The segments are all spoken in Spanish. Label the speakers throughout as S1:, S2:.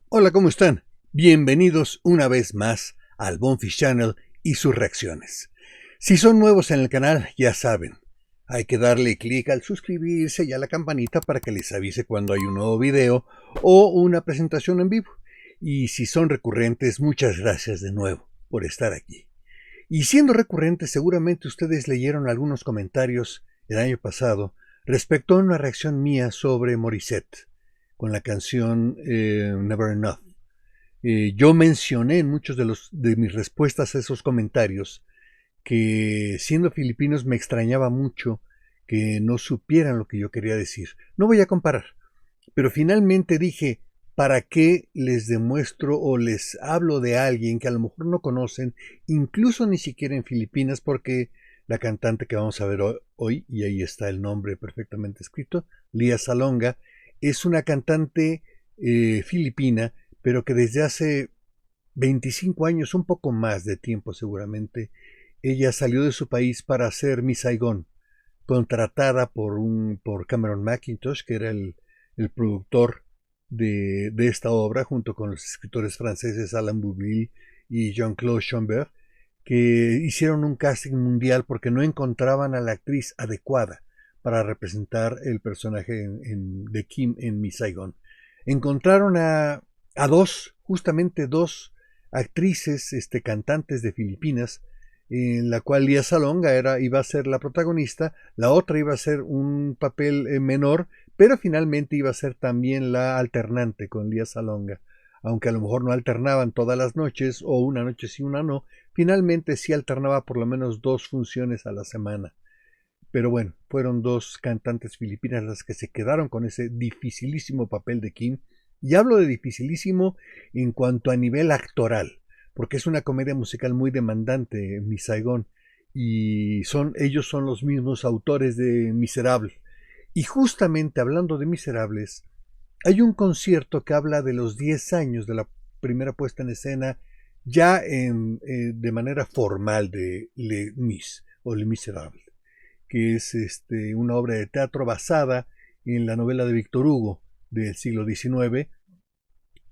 S1: Hola, ¿cómo están? Bienvenidos una vez más al Bonefish Channel y sus reacciones. Si son nuevos en el canal, ya saben, hay que darle clic al suscribirse y a la campanita para que les avise cuando hay un nuevo video o una presentación en vivo. Y si son recurrentes, muchas gracias de nuevo por estar aquí. Y siendo recurrentes, seguramente ustedes leyeron algunos comentarios el año pasado respecto a una reacción mía sobre Morissette con la canción Never Enough. Yo mencioné en muchos de mis respuestas a esos comentarios que siendo filipinos me extrañaba mucho que no supieran lo que yo quería decir. No voy a comparar, pero finalmente dije, ¿para qué les demuestro o les hablo de alguien que a lo mejor no conocen, incluso ni siquiera en Filipinas? Porque la cantante que vamos a ver hoy, y ahí está el nombre perfectamente escrito, Lea Salonga, es una cantante filipina, pero que desde hace 25 años, un poco más de tiempo seguramente, ella salió de su país para hacer Miss Saigon, contratada por Cameron Mackintosh, que era el productor de esta obra, junto con los escritores franceses Alain Boublil y Jean-Claude Schomburg, que hicieron un casting mundial porque no encontraban a la actriz adecuada para representar el personaje de Kim en Miss Saigon. Encontraron a justamente dos actrices, cantantes de Filipinas, en la cual Lea Salonga iba a ser la protagonista, la otra iba a ser un papel menor, pero finalmente iba a ser también la alternante con Lea Salonga. Aunque a lo mejor no alternaban todas las noches, o una noche sí, una no, finalmente sí alternaba por lo menos 2 funciones a la semana. Pero bueno, fueron 2 cantantes filipinas las que se quedaron con ese dificilísimo papel de Kim. Y hablo de dificilísimo en cuanto a nivel actoral, porque es una comedia musical muy demandante, Miss Saigon, y ellos son los mismos autores de Miserable. Y justamente hablando de Miserables, hay un concierto que habla de los 10 años de la primera puesta en escena, ya de manera formal, de Les Mis o Les Miserables, que es una obra de teatro basada en la novela de Víctor Hugo del siglo XIX,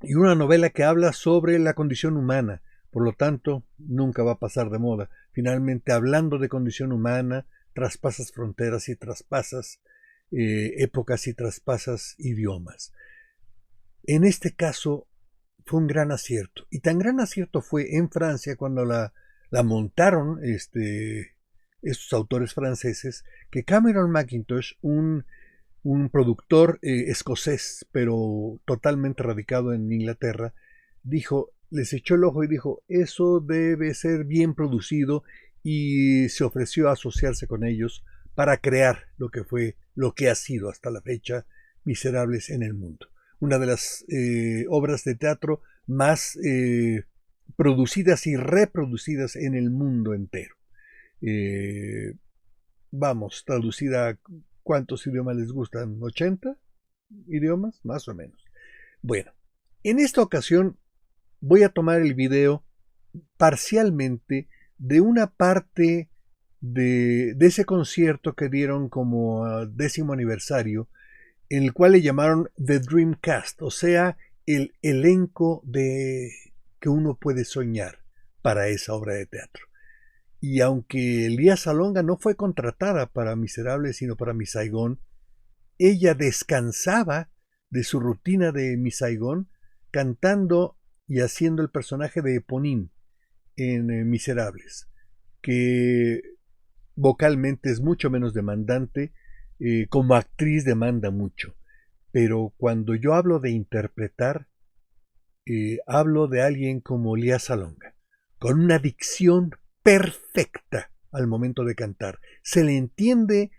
S1: y una novela que habla sobre la condición humana, por lo tanto nunca va a pasar de moda. Finalmente, hablando de condición humana, traspasas fronteras y traspasas épocas y traspasas idiomas. En este caso fue un gran acierto, y tan gran acierto fue en Francia cuando la montaron estos autores franceses, que Cameron Mackintosh, un productor escocés, pero totalmente radicado en Inglaterra, les echó el ojo y dijo, eso debe ser bien producido, y se ofreció a asociarse con ellos para crear lo que ha sido hasta la fecha Miserables en el mundo. Una de las obras de teatro más producidas y reproducidas en el mundo entero. Traducida, ¿cuántos idiomas les gustan? ¿80 idiomas? Más o menos. Bueno, en esta ocasión voy a tomar el video parcialmente de una parte de ese concierto que dieron como 10º aniversario, en el cual le llamaron The Dream Cast, o sea, el elenco que uno puede soñar para esa obra de teatro. Y aunque Lea Salonga no fue contratada para Miserables, sino para Miss Saigon, ella descansaba de su rutina de Miss Saigon cantando y haciendo el personaje de Eponine en Miserables, que vocalmente es mucho menos demandante, como actriz demanda mucho. Pero cuando yo hablo de interpretar, hablo de alguien como Lea Salonga, con una dicción perfecta al momento de cantar. Se le entiende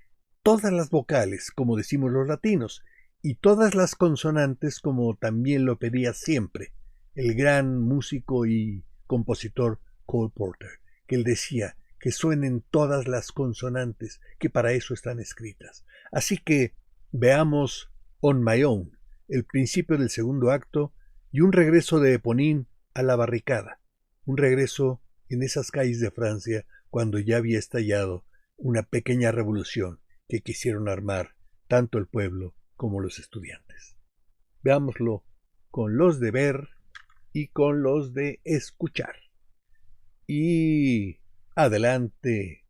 S1: todas las vocales, como decimos los latinos, y todas las consonantes, como también lo pedía siempre el gran músico y compositor Cole Porter, que él decía que suenen todas las consonantes, que para eso están escritas. Así que veamos On My Own, el principio del segundo acto, y un regreso de Eponine a la barricada, un regreso en esas calles de Francia cuando ya había estallado una pequeña revolución que quisieron armar tanto el pueblo como los estudiantes. Veámoslo con los de ver y con los de escuchar. Y adelante,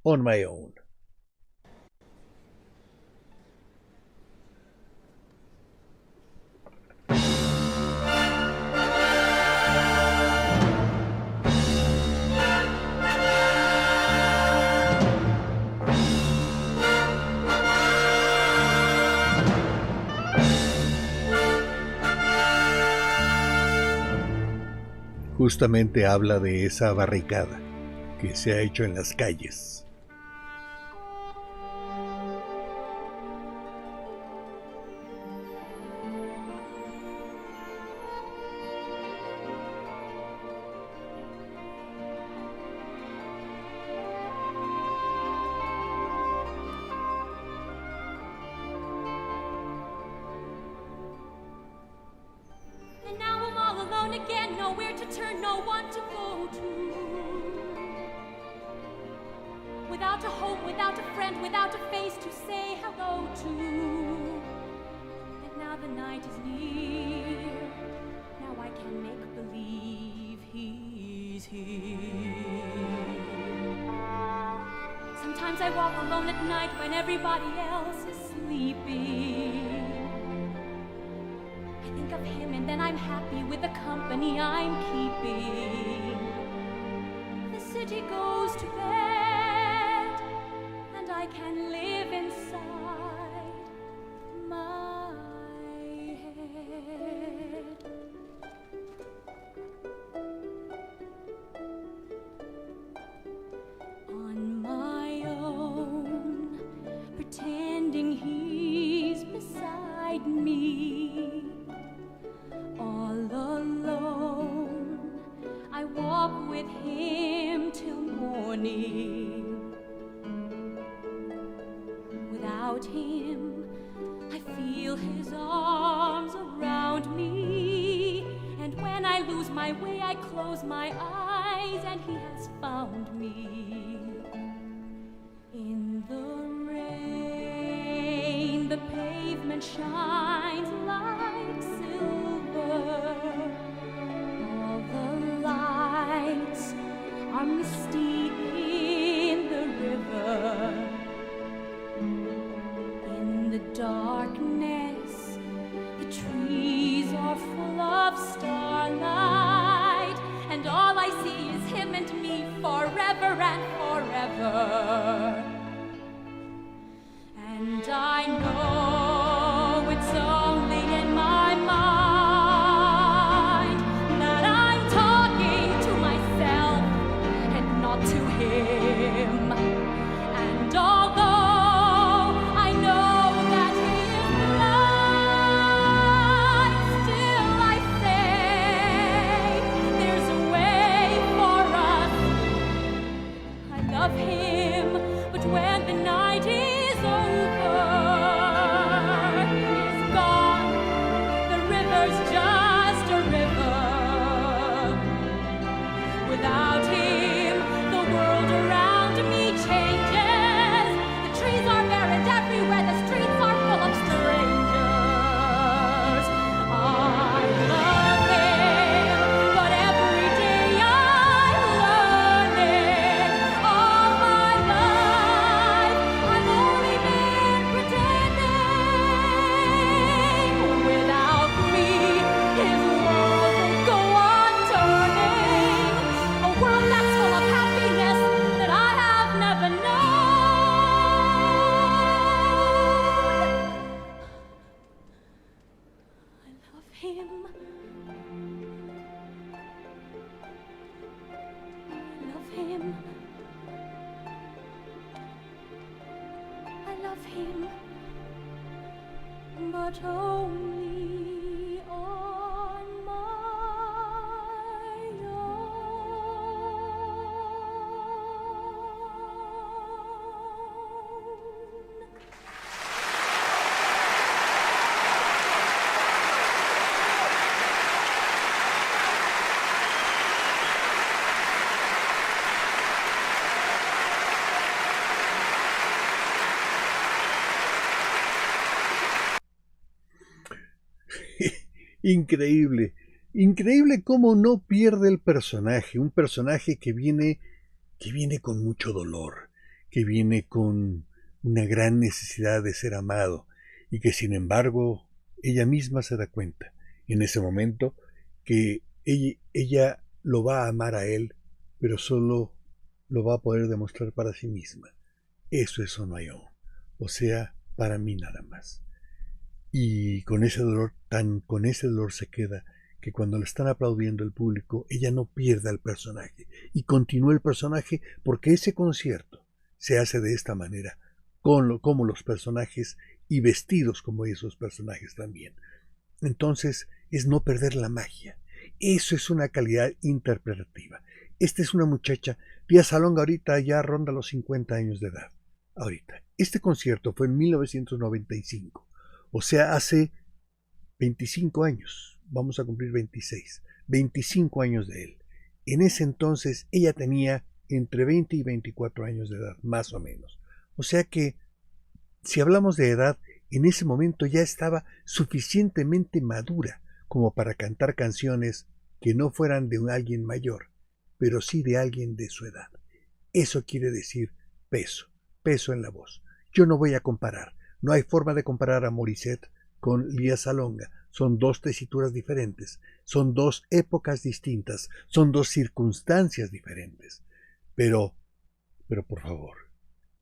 S1: On My Own. Justamente habla de esa barricada que se ha hecho en las calles.
S2: Without a home, without a friend, without a face to say hello to. And now the night is near. Now I can make believe he's here. Sometimes I walk alone at night when everybody else is sleeping. I think of him and then I'm happy with the company I'm keeping. The city goes to bed, and I can live inside my head. On my own, pretending he's beside me. All alone, I walk with him till morning. Without him, I feel his arms around me. And when I lose my way, I close my eyes, and he has found me. In the rain, the pavement shines like silver. All the lights are misty in the river. In the darkness, the trees are full of starlight, and all I see is him and me forever and forever. And I know it's only in my mind that I'm talking to myself and not to him. And although I know that he is blind, still I say there's a way for us. I love him, but when the night is over, he's gone. The river's just a river. Without him, the world around me changes. The trees are bare and everywhere the streets are full of strangers. I love him, but every day I'm learning. All my life I've only been pretending. Without me, his world will go on turning. A world that's full of happiness that I have never known. I love him. I love him. I love him, but only on my own.
S1: Increíble. Increíble cómo no pierde el personaje. Un personaje que viene con mucho dolor, que viene con una gran necesidad de ser amado y que sin embargo ella misma se da cuenta en ese momento que ella lo va a amar a él, pero solo lo va a poder demostrar para sí misma. Eso es on my own, o sea, para mí nada más. Y con ese dolor se queda que cuando le están aplaudiendo el público, ella no pierda el personaje y continúa el personaje porque ese concierto se hace de esta manera, como los personajes y vestidos como esos personajes también. Entonces es no perder la magia. Eso es una calidad interpretativa. Esta es una muchacha, Lía Salonga ahorita ya ronda los 50 años de edad. Ahorita. Este concierto fue en 1995, o sea, hace 25 años. Vamos a cumplir 26. 25 años de él. En ese entonces ella tenía entre 20 y 24 años de edad, más o menos. O sea que, si hablamos de edad, en ese momento ya estaba suficientemente madura como para cantar canciones que no fueran de alguien mayor, pero sí de alguien de su edad. Eso quiere decir peso en la voz. Yo no voy a comparar, no hay forma de comparar a Morissette con Lía Salonga. Son dos tesituras diferentes, son dos épocas distintas, son dos circunstancias diferentes. Pero por favor,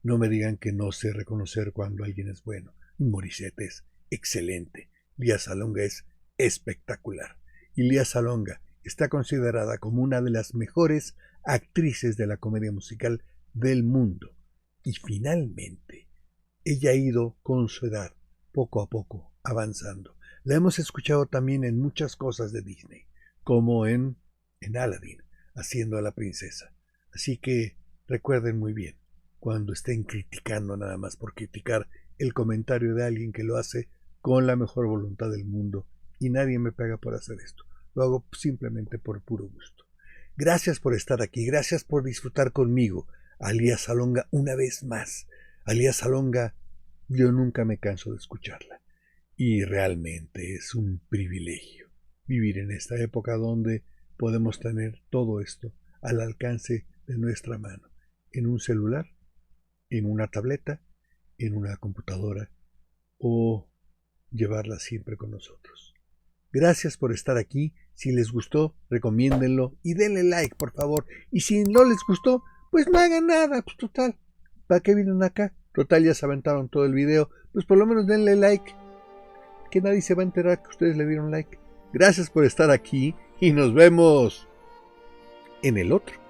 S1: no me digan que no sé reconocer cuando alguien es bueno. Morissette es excelente, Lía Salonga es espectacular. Y Lía Salonga está considerada como una de las mejores actrices de la comedia musical del mundo. Y finalmente, ella ha ido con su edad, poco a poco, avanzando. La hemos escuchado también en muchas cosas de Disney, como en Aladdin, haciendo a la princesa. Así que recuerden muy bien, cuando estén criticando nada más por criticar el comentario de alguien que lo hace con la mejor voluntad del mundo, y nadie me paga por hacer esto. Lo hago simplemente por puro gusto. Gracias por estar aquí, gracias por disfrutar conmigo a Lía Salonga una vez más. A Lía Salonga yo nunca me canso de escucharla. Y realmente es un privilegio vivir en esta época donde podemos tener todo esto al alcance de nuestra mano, en un celular, en una tableta, en una computadora o llevarla siempre con nosotros. Gracias por estar aquí. Si les gustó, recomiéndenlo y denle like, por favor. Y si no les gustó, pues no hagan nada. Pues total, ¿para qué vienen acá? Total, ya se aventaron todo el video. Pues por lo menos denle like, que nadie se va a enterar que ustedes le dieron like. Gracias por estar aquí y nos vemos en el otro.